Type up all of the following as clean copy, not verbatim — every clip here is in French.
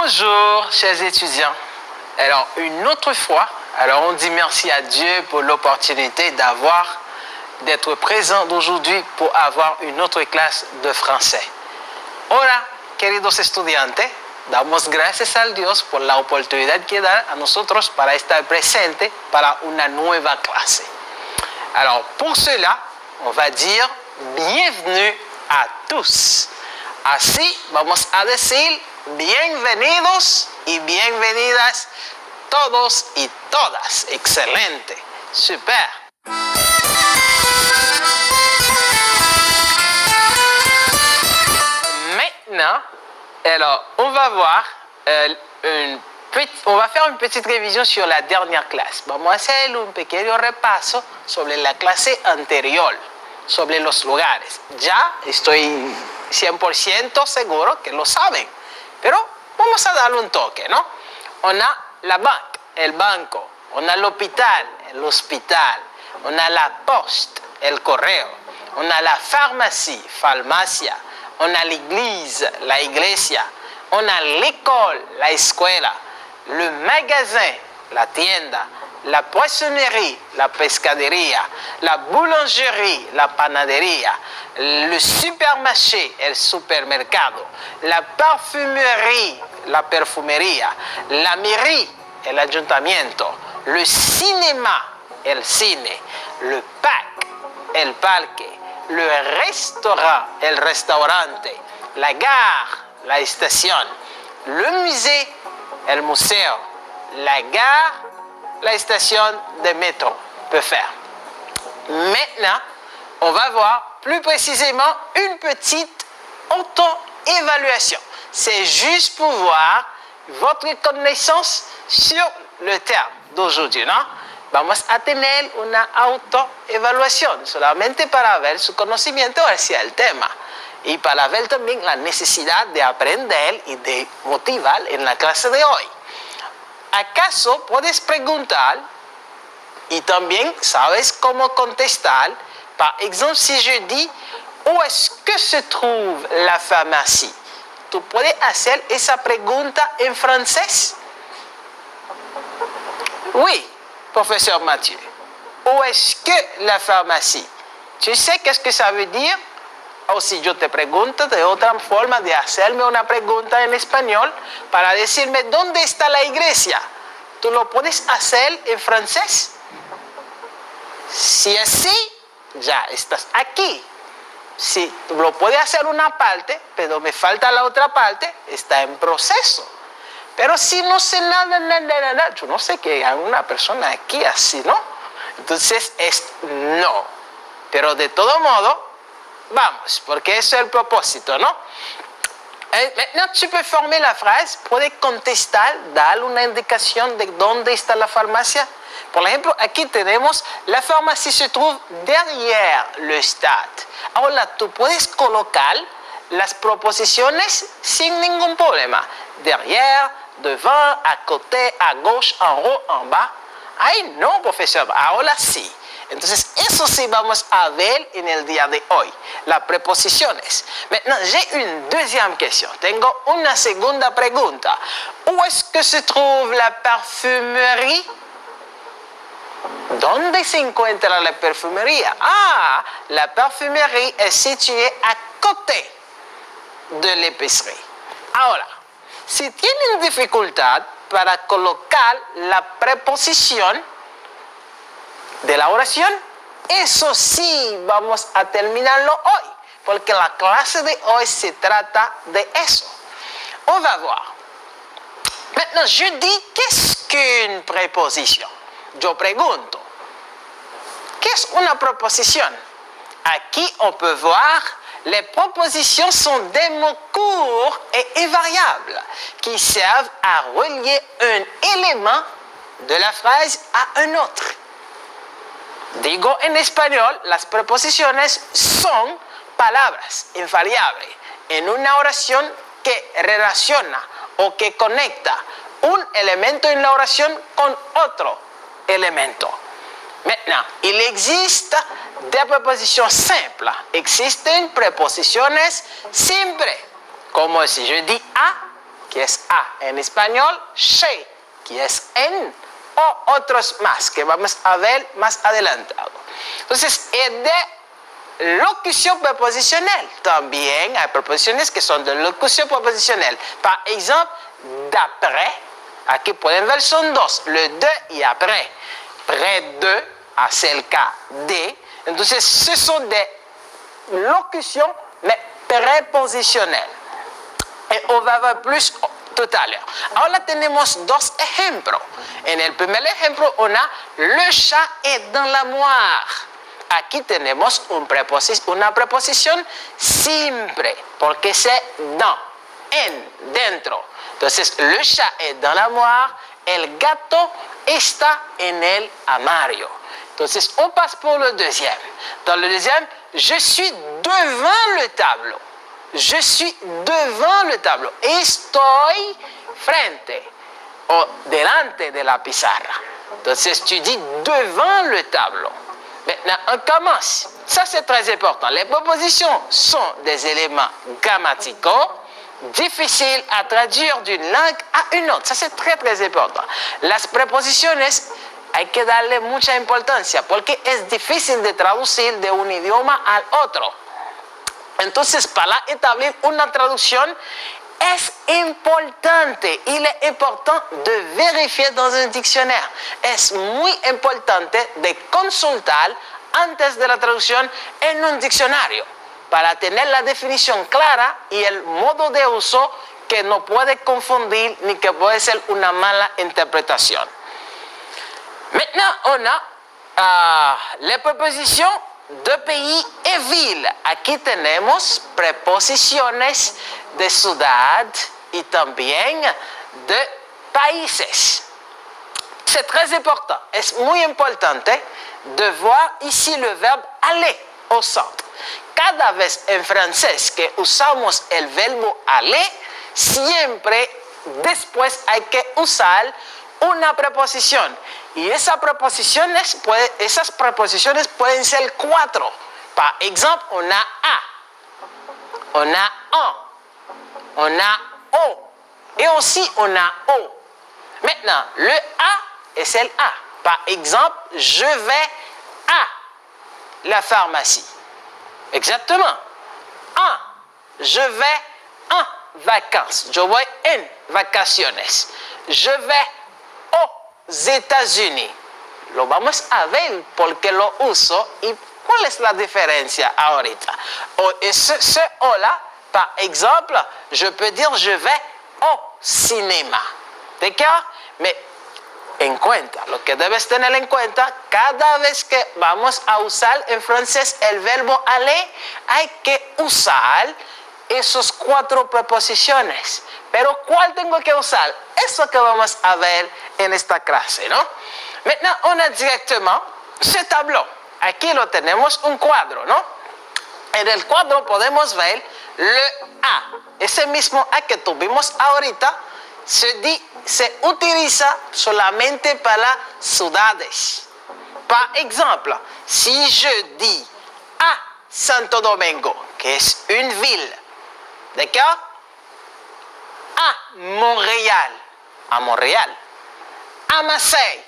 Bonjour, chers étudiants. Alors, une autre fois, on dit merci à Dieu pour l'opportunité d'être présent aujourd'hui pour avoir une autre clase de français. Ahora, queridos estudiantes, damos gracias a Dios por la oportunidad que da a nosotros para estar presente para una nueva clase. Alors, pour cela, on va dire bienvenue a tous. Así vamos a decir bienvenidos y bienvenidas todos y todas. Excelente. Super. Maintenant, alors, on va voir on va faire une petite révision sur la dernière clase. Vamos a hacer un pequeño repaso sobre la clase anterior, sobre los lugares. Ya estoy 100% seguro que lo saben, pero vamos a darle un toque, ¿no? On a la banque, el banco. On a l'hôpital, el hospital. On a la poste, el correo. On a la pharmacie, farmacia. On a l'église, la iglesia. On a l'école, la escuela. Le magasin, la tienda. La poissonnerie, la pescadería. La boulangerie, la panadería. Le supermarché, el supermercado. La parfumerie, la perfumería. La mairie, el ayuntamiento. Le cinéma, el cine. Le parc, el parque. Le restaurant, el restaurante. La gare, la estación. Le musée, el museo. La gare, la station de métro peut faire. Maintenant, on va voir plus précisément une petite auto-évaluation. C'est juste pour voir votre connaissance sur le terme d'aujourd'hui, ¿no? Vamos a tener una autoevaluación solamente para ver su conocimiento hacia el tema y para ver también la necesidad de aprender y de motivar en la clase de hoy. ¿Acaso puedes preguntar y también sabes cómo contestar? Par exemple, si je dis où est-ce que se trouve la pharmacie, ¿tú puedes hacer esa pregunta en francés? Oui, professeur Mathieu. Où est-ce que la pharmacie? ¿Tu sais qu'est-ce que ça veut dire? O si yo te pregunto de otra forma de hacerme una pregunta en español para decirme ¿dónde está la iglesia? ¿Tú lo puedes hacer en francés? Si es sí, ya estás aquí. Si lo puedes hacer una parte, pero me falta la otra parte, está en proceso. Pero si no sé nada, yo no sé que hay una persona aquí así, ¿no? Entonces es no. Pero de todo modo, vamos, porque eso es el propósito, ¿no? Maintenant, tu peux former la phrase, puedes contestar, dar una indicación de dónde está la farmacia. Por ejemplo, aquí tenemos, la farmacie se trouve derrière le stade. Ahora, tú puedes colocar las proposiciones sin ningún problema. Derrière, devant, à côté, à gauche, en haut, en bas. Ay, no, profesor, ahora sí. Entonces, eso sí vamos a ver en el día de hoy, las preposiciones. Maintenant, j'ai une deuxième question. Tengo una segunda pregunta. Où est-ce que se trouve la parfumerie? ¿Dónde se encuentra la perfumería? Ah, la parfumerie est située à côté de l'épicerie. Ahora, si tienen dificultad para colocar la preposición de la oración, eso sí vamos a terminarlo hoy, porque la clase de hoy se trata de eso. On va voir. Maintenant, je dis, qu'est-ce qu'une préposition? Yo pregunto, ¿qué es una proposición? Aquí on peut voir, les propositions sont des mots courts et invariables qui servent à relier un élément de la phrase à un autre. Digo en español, las preposiciones son palabras invariables en una oración que relaciona o que conecta un elemento en la oración con otro elemento. Maintenant, il existe des prépositions simples. Existen preposiciones simples, como si je dis a, que es A en español, she, que es en, o otros más que vamos a ver más adelantado. Entonces, es de locución preposicional. También hay preposiciones que son de locución preposicional. Par exemple, d'après, aquí pueden ver son dos, le de y après. Près de, acerca de. Entonces, ce sont des locutions, mais preposicionales. Et on va ver plus tout à l'heure. Ahora tenemos dos ejemplos. En el primer ejemplo, le chat est dans la moire. Aquí tenemos una preposición simple, porque c'est dans, en, dentro. Entonces, le chat est dans la moire, el gato está en el armario. Entonces, on passe pour le deuxième. Dans le deuxième, je suis devant le tableau. Je suis devant le tableau. Estoy frente o delante de la pizarra. Entonces, tu dis devant le tableau. Maintenant, on commence. Ça, c'est très important. Les propositions sont des éléments grammaticaux difficiles à traduire d'une langue à une autre. Ça, c'est très, très important. Las preposiciones hay que darle mucha importancia porque es difícil de traducir de un idioma al otro. Entonces, para establir una traducción es importante, il est important de vérifier dans un dictionnaire. Es muy importante de consultar antes de la traducción en un diccionario para tener la definición clara y el modo de uso que no puede confundir ni que puede ser una mala interpretación. Maintenant, on a les prepositions de pays et ville. Aquí tenemos preposiciones de ciudad y también de países. C'est très important. Es muy importante de voir ici le verbe aller au centre. Cada vez en francés que usamos el verbo aller, siempre después hay que usar una preposición. Y esas preposiciones pueden ser cuatro. Par exemple, on a a, on a un, on a o, et aussi on a o. Maintenant, le a est el a. Par exemple, je vais à la pharmacie. Exactement. Un, je vais en vacances. Je voy en vacaciones. Je vais aux États-Unis. Lo vamos a ver porque lo uso y cuál es la diferencia ahorita. Ce hola, par exemple, je peux dire je vais au cinéma. ¿D'accord? Mais en cuenta, lo que debes tener en cuenta, cada vez que vamos a usar en francés el verbo aller, hay que usar esos cuatro preposiciones. Pero ¿cuál tengo que usar? Eso que vamos a ver en esta clase, ¿no? Maintenant, on a directement ce tableau. Aquí lo tenemos un cuadro, ¿no? En el cuadro podemos ver le A. Ese mismo A que tuvimos ahorita se utiliza solamente para ciudades. Par exemple, si je dis à Santo Domingo, que es une ville, d'accord? À Montréal, à Marseille,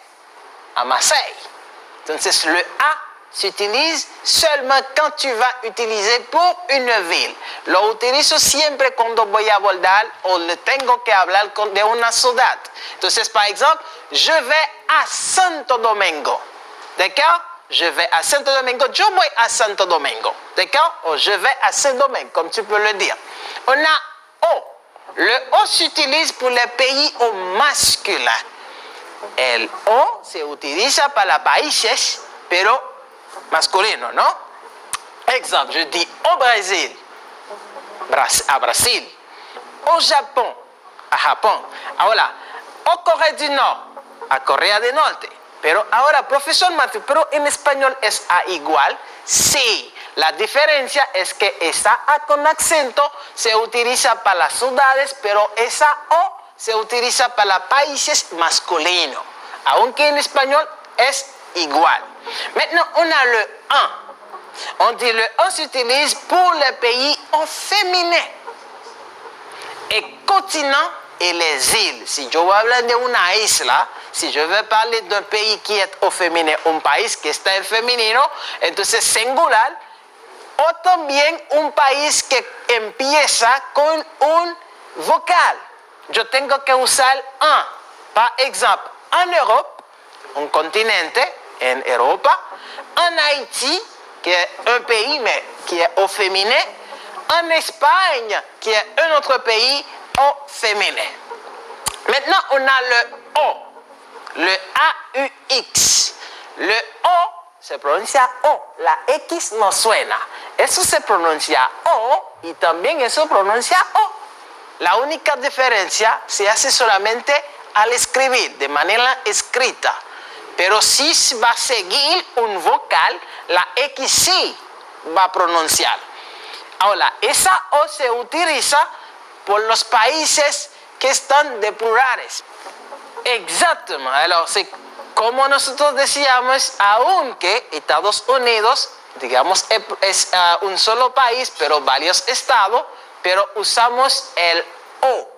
Entonces, le A s'utilise seulement quand tu vas utiliser pour une ville. Lo utilizo siempre cuando voy a abordar o le tengo que hablar de una ciudad. Entonces, par exemple, je vais à Santo Domingo. D'accord? Je vais à Santo Domingo. Yo voy à Santo Domingo. D'accord? O je vais à Saint-Domingue, comme tu peux le dire. On a O. Le O s'utilise pour les pays au masculin. El O se utiliza para países, pero masculino, ¿no? Exemple, je dis au Brésil, à Brasil, au Japón, a Japón. Ahora, au Corée du Nord, a Corea del Norte. Pero ahora, profesor Matthew, ¿pero en español es A igual? Sí. La diferencia es que esa A con acento se utiliza para las ciudades, pero esa O se utiliza para países masculinos. Aunque en español es igual. Maintenant, on a le 1. On dit le 1 s'utilise pour les pays au féminin. Et continent et les îles. Si yo voy a hablar de una isla, si yo voy a parler d'un pays qui est au féminin, un país que está en femenino, entonces singular, o también un país que empieza con un vocal. Yo tengo que usar un. Par exemple, en Europe, un continente, en Europa, en Haïti, qui est un pays mais qui est au féminin, en Espagne, qui est un autre pays au féminin. Maintenant, on a le O, le A-U-X. Le O se pronuncia O, la X no suena. Eso se pronuncia O y también eso pronuncia O. La única diferencia se hace solamente al escribir, de manera escrita. Pero si va a seguir un vocal, la X sí va a pronunciar. Ahora, esa O se utiliza por los países que están de plurales. Exactamente. Alors, c'est como nosotros decíamos, aunque Estados Unidos, digamos, es un solo país, pero varios estados, pero usamos el O,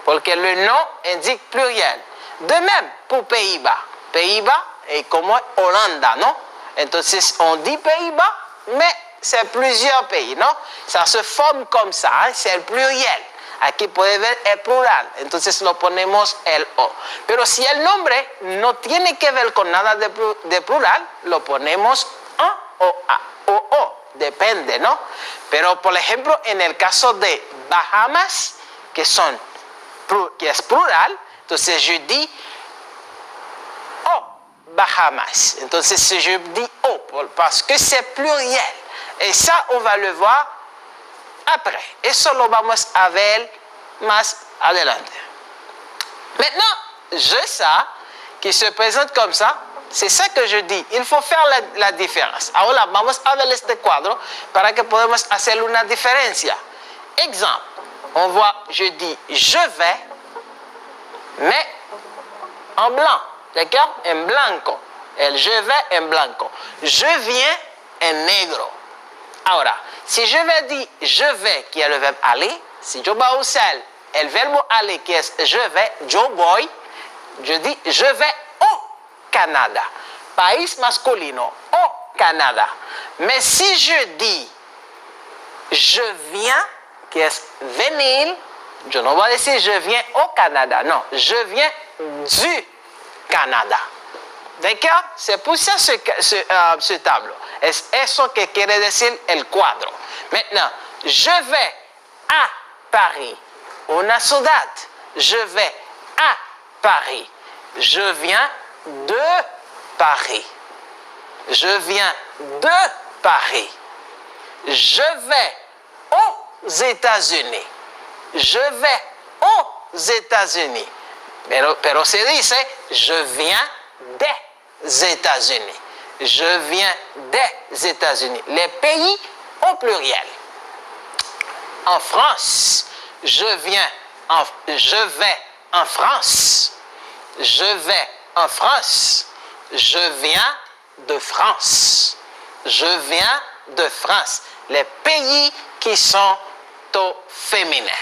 porque le nom indique pluriel. De même pour Pays-Bas. Pays-Bas est como Holanda, ¿no? Entonces, on dit Pays-Bas, mais c'est plusieurs pays, ¿no? Ça se forme comme ça, ¿eh? C'est el pluriel. Aquí puede ver el plural, entonces lo ponemos el O. Pero si el nombre no tiene que ver con nada de plural, lo ponemos A o A o O, depende, ¿no? Pero por ejemplo, en el caso de Bahamas, que es plural, entonces je dis O, Bahamas. Entonces si je dis O, parce que c'est pluriel. Et ça, on va le voir après. Eso lo vamos a ver más adelante. Maintenant, je ça, qui se présente comme ça, c'est ça que je dis. Il faut faire la différence. Ahora vamos a ver este cuadro para que podamos hacer una diferencia. Exemple, on voit, je dis je vais, mais en blanc, d'accord? En blanco. El je vais en blanco. Je viens en negro. Ahora, si je vais dire je vais, qui est le verbe aller, si yo voy a usar el verbo aller, qui est je vais, yo voy, je dis je vais au Canada. País masculino, au Canada. Mais si je dis je viens, qui est venir, je ne vais pas dire je viens au Canada, non, je viens du Canada. ¿D'accord? C'est pour ça ce tableau. Es eso que quiere decir el cuadro. Maintenant, je vais à Paris. Una ciudad. Je vais à Paris. Je viens de Paris. Je viens de Paris. Je vais aux États-Unis. Je vais aux États-Unis. Pero se dice, je viens des États-Unis. Je viens des États-Unis. Les pays au pluriel. En France, je vais en France. Je vais en France. Je viens de France. Je viens de France. Les pays qui sont au féminin.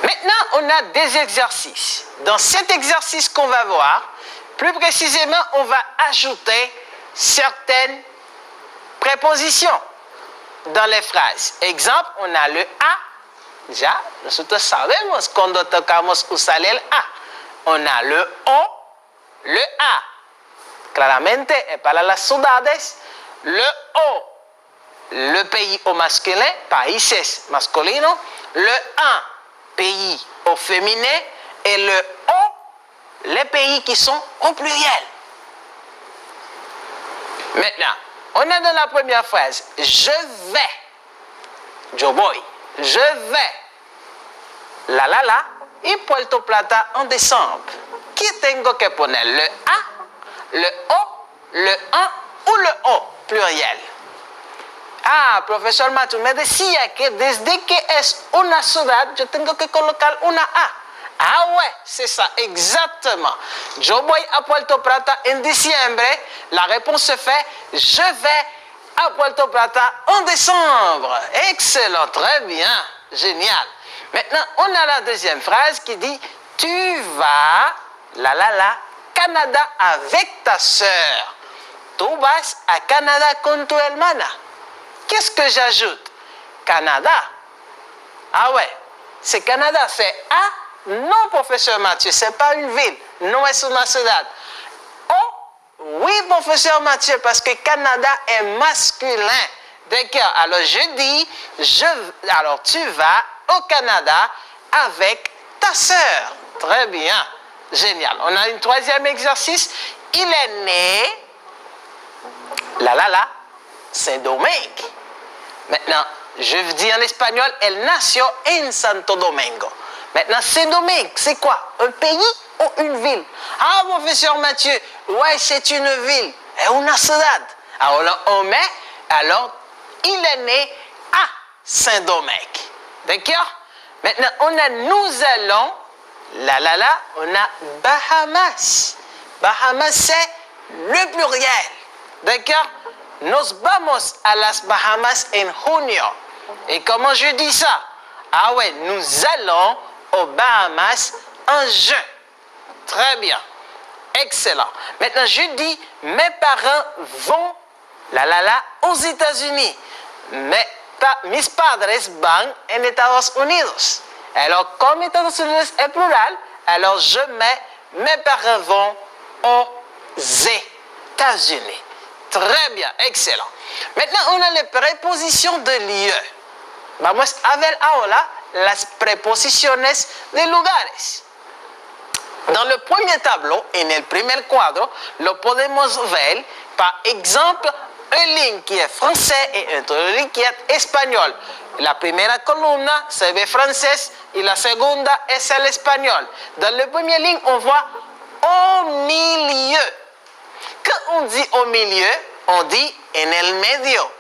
Maintenant, on a des exercices. Dans cet exercice qu'on va voir, plus précisément, on va ajouter certaines prépositions dans les phrases. Exemple, on a le A. Ya, nosotros sabemos cuando tocamos usar el A. On a le O, le A. Claramente, para las ciudades, le O, le pays au masculin, países masculinos, le A, pays au féminin, et le O, les pays qui sont au pluriel. Maintenant, on est dans la première phrase. Je vais. Yo voy. Je vais. La y Puerto Plata en décembre. Qui tengo que poner? Le A, le O, le A ou le O, pluriel. Ah, profesor Mato, me decía que desde que es una ciudad, yo tengo que colocar una A. Ah ouais, c'est ça, exactement. Yo voy a Puerto Plata en diciembre. La réponse se fait, je vais à Puerto Plata en décembre. Excellent, très bien. Génial. Maintenant, on a la deuxième phrase qui dit tu vas, Canada avec ta sœur. Tu vas à Canada con tu hermana. Qu'est-ce que j'ajoute? Canada. Ah ouais, c'est Canada, c'est A? Non, professeur Mathieu, ce n'est pas une ville. Non, c'est une ciudad. Oh, oui, professeur Mathieu, parce que Canada est masculin. D'accord, alors je dis, alors tu vas au Canada avec ta sœur. Très bien, génial. On a un troisième exercice. Il est né, Saint-Domingue. Maintenant, je dis en espagnol, el nació en Santo Domingo. Maintenant, Saint-Domingue, c'est quoi? Un pays ou une ville? Ah, professeur Mathieu, ouais, c'est une ville. Et une ciudad. Alors, on met, alors, il est né à Saint-Domingue. D'accord? Maintenant, nous allons, on a Bahamas. Bahamas, c'est le pluriel. D'accord? Nos vamos a las Bahamas en junio. Et comment je dis ça? Ah ouais, nous allons aux Bahamas en juin. Très bien. Excellent. Maintenant, je dis, mes parents vont, aux États-Unis. Mis padres van en Estados Unidos. Alors, comme Estados Unidos est plural, alors je mets, mes parents vont aux États-Unis. Très bien, excellent. Maintenant, on a les prépositions de lieu. Vamos a ver ahora las preposiciones de lugares. Dans le premier tableau, en el primer cuadro, lo podemos ver, par exemple, une ligne qui est français et une ligne qui est espagnol. La primera columna se ve francés y la segunda es el espagnol. Dans la première ligne, on voit au milieu. Quand on dit au milieu, on dit en el medio.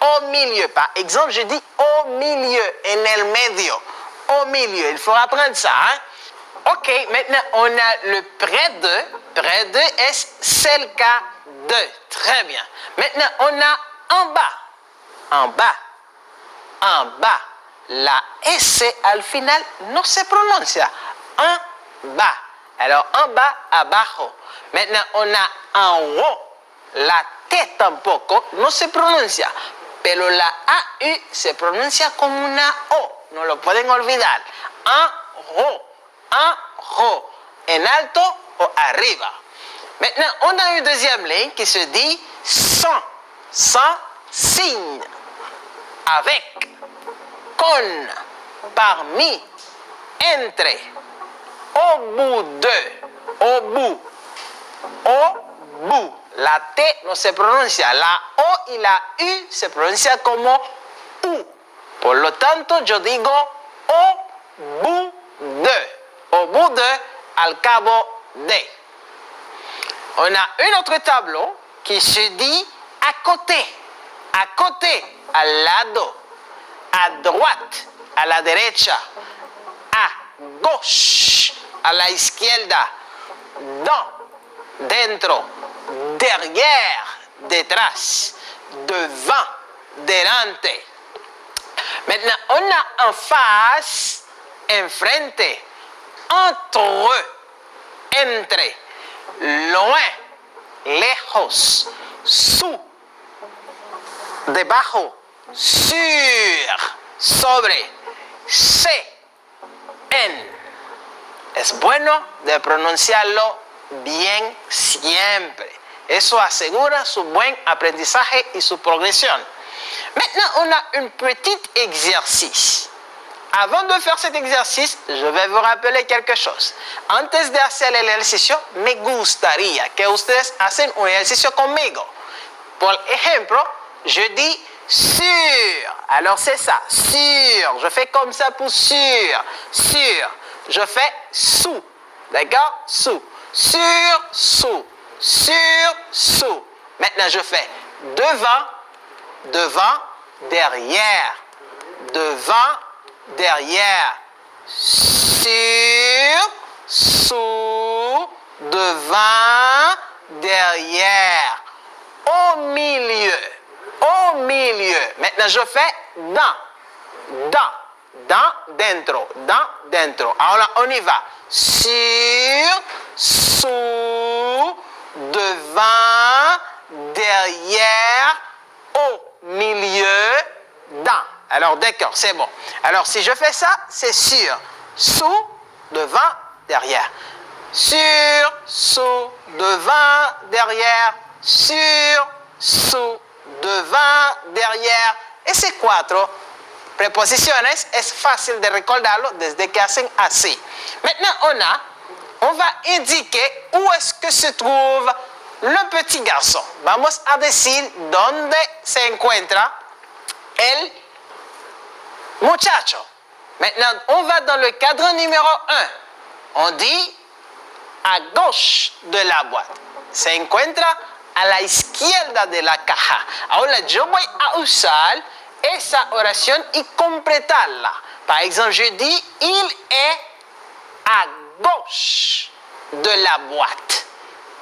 Au milieu. Par exemple, je dis au milieu, en el medio. Au milieu. Il faut apprendre ça. Hein? Ok, maintenant on a le près de. Près de est cerca de. Très bien. Maintenant on a en bas. En bas. En bas. La S al final no se pronuncia. En bas. Alors en bas, abajo. Maintenant on a en haut. La T tampoco no se pronuncia. Pero la AU se pronuncia como una O. No lo pueden olvidar. En haut. En haut. En alto o arriba. Maintenant, on a une deuxième ligne qui se dit sans. Sans signe. Avec. Con. Parmi. Entre. Au bout de. Au bout. Au bout. La T no se pronuncia. La O y la U se pronuncia como U. Por lo tanto, yo digo au bout de. Au bout de, al cabo de. On a un autre tableau qui se dit à côté. À côté, al lado. À droite, a la derecha. À gauche, a la izquierda. Dans, dentro. Derrière, detrás. Devant, delante. Maintenant, on a en face, enfrente. Entre, entre, loin, lejos, sous, debajo, sur, sobre, en. Es bueno de pronunciarlo bien siempre. Eso asegura su buen aprendizaje y su progresión. Maintenant, on a un petit exercice. Avant de faire cet exercice, je vais vous rappeler quelque chose. Antes de hacer el ejercicio, me gustaría que ustedes hacen un ejercicio conmigo. Por ejemplo, je dis sur. Alors c'est ça, sur. Je fais comme ça pour sur. Sur. Je fais sous. D'accord? Sous. Sur, sous. Sur, sous. Maintenant, je fais devant, devant, derrière. Devant, derrière, sur, sous, devant, derrière, au milieu, au milieu. Maintenant, je fais dans, dans, dentro, dans, dentro. Alors, on y va. Sur, sous, devant, derrière, au milieu, dans. Alors, d'accord, c'est bon. Alors, si je fais ça, c'est sur, sous, devant, derrière. Sur, sous, devant, derrière. Sur, sous, devant, derrière. Ese cuatro preposiciones es fácil de recordarlo desde que hacen así. Maintenant, on va indiquer où est-ce que se trouve le petit garçon. Vamos a decir dónde se encuentra el muchacho. Maintenant, on va dans le cadre numéro 1. On dit à gauche de la boîte. Se encuentra a la izquierda de la caja. Ahora yo voy a usar esa oración y completarla. Par exemple, je dis il est à gauche de la boîte.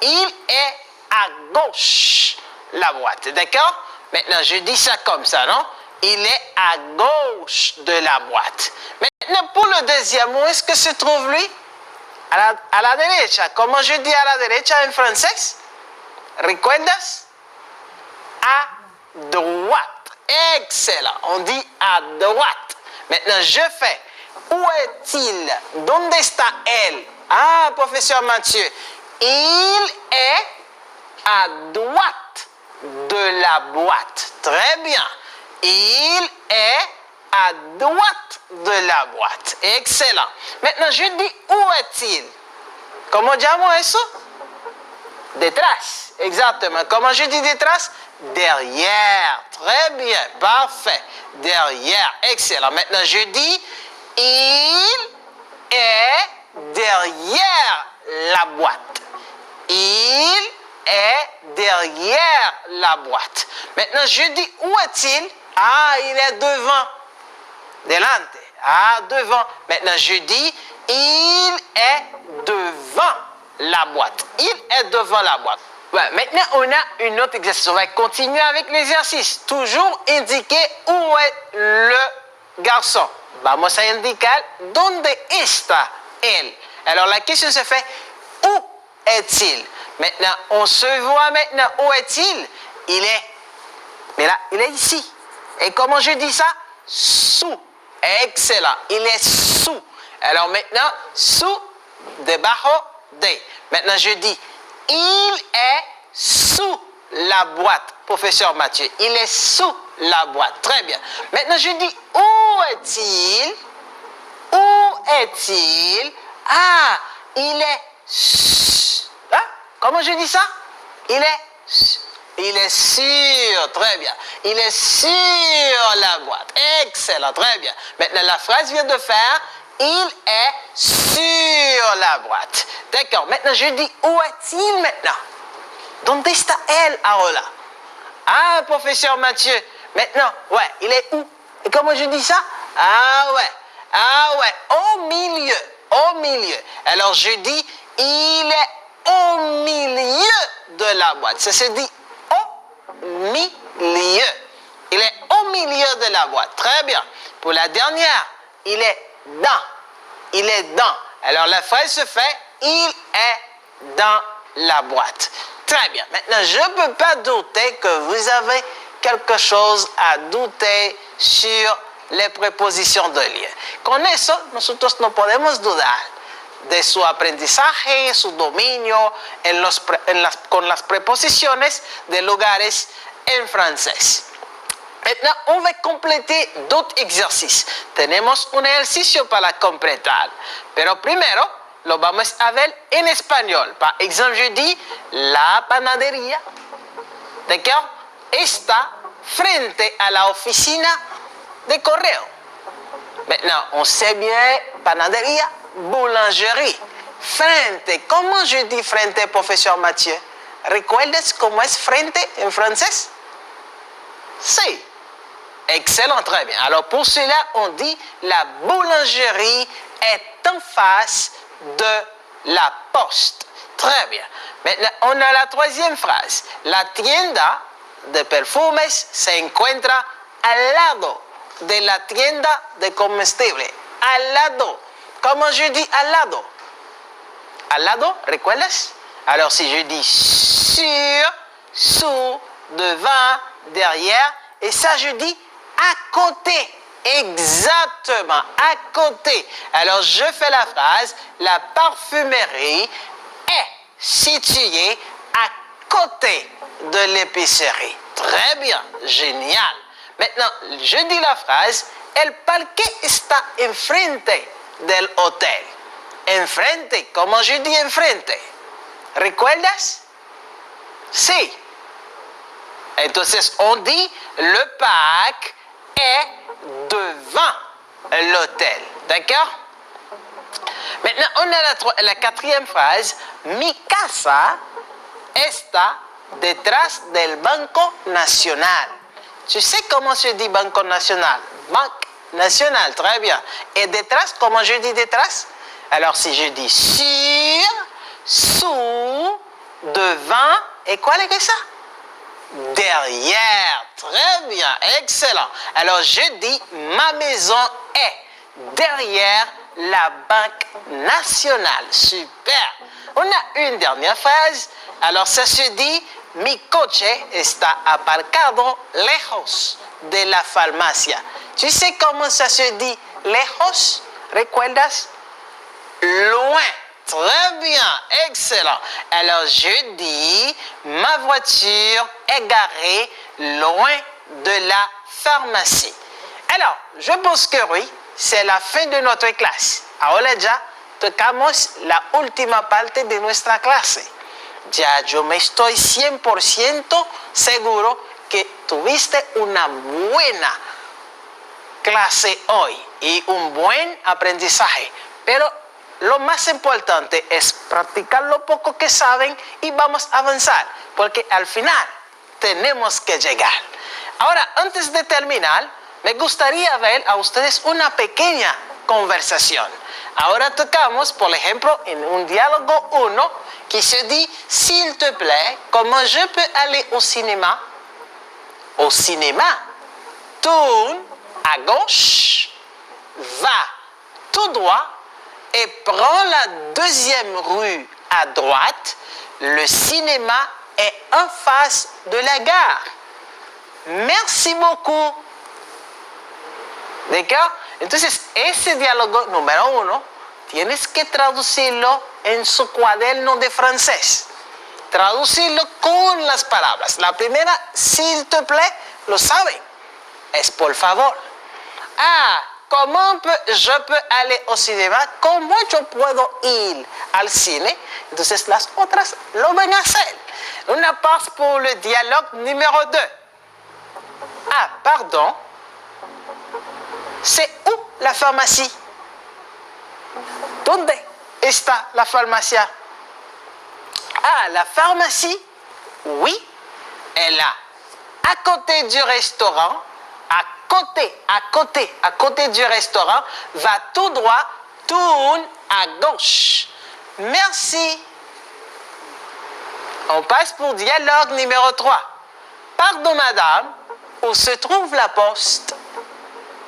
Il est à gauche la boîte. D'accord? Maintenant, je dis ça comme ça, non? Il est à gauche de la boîte. Maintenant, pour le deuxième, où est-ce que se trouve lui? A la derecha. Comment je dis à la derecha en français? ¿Recuerdas? À droite. Excellent. On dit à droite. Maintenant, je fais. Où est-il? ¿Dónde está él? Ah, professeur Mathieu. Il est à droite de la boîte. Très bien. Il est à droite de la boîte. Excellent. Maintenant, je dis où est-il? ¿Cómo llamo eso? Detrás. Exactement. Comment je dis detrás? Derrière. Très bien. Parfait. Derrière. Excellent. Maintenant, je dis il est derrière la boîte. Il est derrière la boîte. Maintenant, je dis où est-il? Ah, il est devant. Delante. Ah, devant. Maintenant, je dis il est devant la boîte. Il est devant la boîte. Ouais, maintenant, on a une autre exercice. On va continuer avec l'exercice. Toujours indiquer où est le garçon. Vamos a indicar dónde está él. Alors, la question se fait où est-il? Maintenant, on se voit maintenant où est-il? Il est, mais là, il est ici. Et comment je dis ça? Sous. Excellent. Il est sous. Alors maintenant, sous, debajo de. Maintenant, je dis, il est sous la boîte, professeur Mathieu. Il est sous la boîte. Très bien. Maintenant, je dis, où est-il? Où est-il? Ah, il est... Hein? Comment je dis ça? Il est sur. Très bien. Il est sur la boîte. Excellent. Très bien. Maintenant, la phrase vient de faire... Il est sur la boîte. D'accord. Maintenant, je dis, où est-il maintenant? ¿Dónde está él ahora? Ah, professeur Mathieu. Maintenant, ouais, il est où? Et comment je dis ça? Ah ouais, au milieu. Au milieu. Alors, je dis, il est au milieu de la boîte. Ça se dit au milieu. Il est au milieu de la boîte. Très bien. Pour la dernière, il est dans. Il est dans. Alors la phrase se fait, il est dans la boîte. Très bien. Maintenant, je ne peux pas douter que vous avez quelque chose à douter sur les prepositions de lien. Con eso, nosotros no podemos dudar de su aprendizaje, su dominio con las preposiciones de lugares en francés. Maintenant, on va compléter d'autres exercices. Tenemos un ejercicio para completar. Pero primero, lo vamos a ver en español. Par exemple, je dis, la panadería, d'accord, está frente a la oficina de correo. Maintenant, on sait bien, panadería, boulangerie. Frente, comment je dis frente, professeur Mathieu? ¿Recuerdas cómo es frente en francés? Sí. Excellent, très bien. Alors pour cela, on dit la boulangerie est en face de la poste. Très bien. Maintenant, on a la troisième phrase. La tienda de perfumes se encuentra al lado de la tienda de comestible. Al lado. ¿Cómo je dis al lado? Al lado, ¿recuerdas? Alors, si je dis sur, sous, devant, derrière, et ça, je dis à côté. Exactement, à côté. Alors, je fais la phrase, la parfumerie est située à côté de l'épicerie. Très bien, génial. Maintenant, je dis la phrase, el parque está enfrente del hotel. Enfrente, ¿cómo je dis enfrente? ¿Recuerdas? Sí. Entonces, on dit, le parc est devant l'hôtel. D'accord? Maintenant, on a la quatrième phrase. Mi casa está detrás del Banco Nacional. Tu sais comment se dit Banco Nacional? Banque nationale, très bien. Et detrás, comment je dis detrás? Alors, si je dis sur, sous, devant, et quoi est ça? Derrière. Très bien, excellent. Alors, je dis, ma maison est derrière la Banque Nationale. Super. On a une dernière phrase. Alors, ça se dit, mi coche está aparcado lejos de la farmacia. Tu sais comment ça se dit lejos? ¿Recuerdas? Loin. Très bien, excellent. Alors, je dis, ma voiture est garée loin de la pharmacie. Alors, je pense que oui, c'est la fin de notre clase. Ahora ya tocamos la última parte de nuestra clase. Ya yo me estoy 100% seguro que tuviste una buena clase hoy y un buen aprendizaje. Pero lo más importante es practicar lo poco que saben y vamos a avanzar, porque al final tenemos que llegar. Ahora, antes de terminar, me gustaría ver a ustedes una pequeña conversación. Ahora tocamos, por ejemplo, en un diálogo 1 qui se dit, s'il te plaît, comment je peux aller au cinéma? Au cinéma, tourne à gauche, va tout droit, et prends la deuxième rue à droite. Le cinéma est en face de la gare. Merci beaucoup. ¿D'accord? Entonces, ese diálogo número 1, tienes que traducirlo en su cuaderno de francés. Traducirlo con las palabras. La primera, s'il te plaît, lo saben. Es por favor. Ah, ¿cómo je peux aller au cinéma? ¿Cómo yo puedo ir al cine? Entonces las otras lo van a hacer. Una passe pour le dialogue numéro 2. Ah, pardon. C'est où la pharmacie? ¿Dónde está la farmacia? Ah, la pharmacie, oui, elle est à côté du restaurant. À côté du restaurant, va tout droit, tourne à gauche. Merci. On passe pour dialogue numéro 3. Pardon, madame, où se trouve la poste?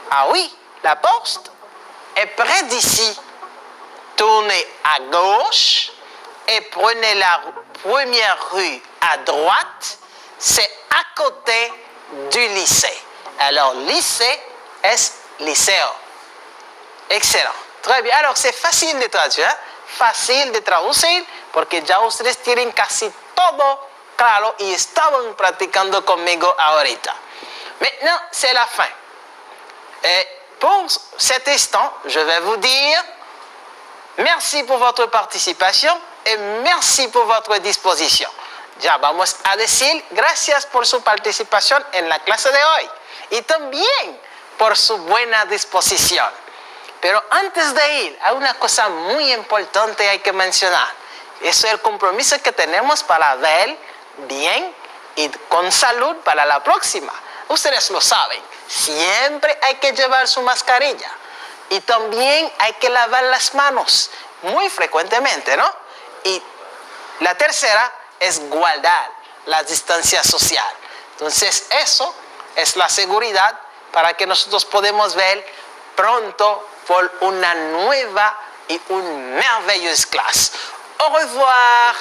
Ah oui, la poste est près d'ici. Tournez à gauche et prenez la première rue à droite. C'est à côté du lycée. Alors, lycée es liceo. Excellent. Très bien. Alors, c'est facile de traduire, ¿eh? Fácil de traducir, porque ya ustedes tienen casi todo claro y estaban practicando conmigo ahorita. Maintenant, c'est la fin. Et pour cet instant, je vais vous dire merci pour votre participation et merci pour votre disposición. Ya vamos a decir gracias por su participación en la clase de hoy y también por su buena disposición. Pero antes de ir, hay una cosa muy importante que hay que mencionar. Eso es el compromiso que tenemos para ver bien y con salud para la próxima. Ustedes lo saben, siempre hay que llevar su mascarilla y también hay que lavar las manos muy frecuentemente, ¿no? Y la tercera es guardar la distancia social. Entonces, eso es la seguridad para que nosotros podamos ver pronto por una nueva y una merveilleuse clase. Au revoir.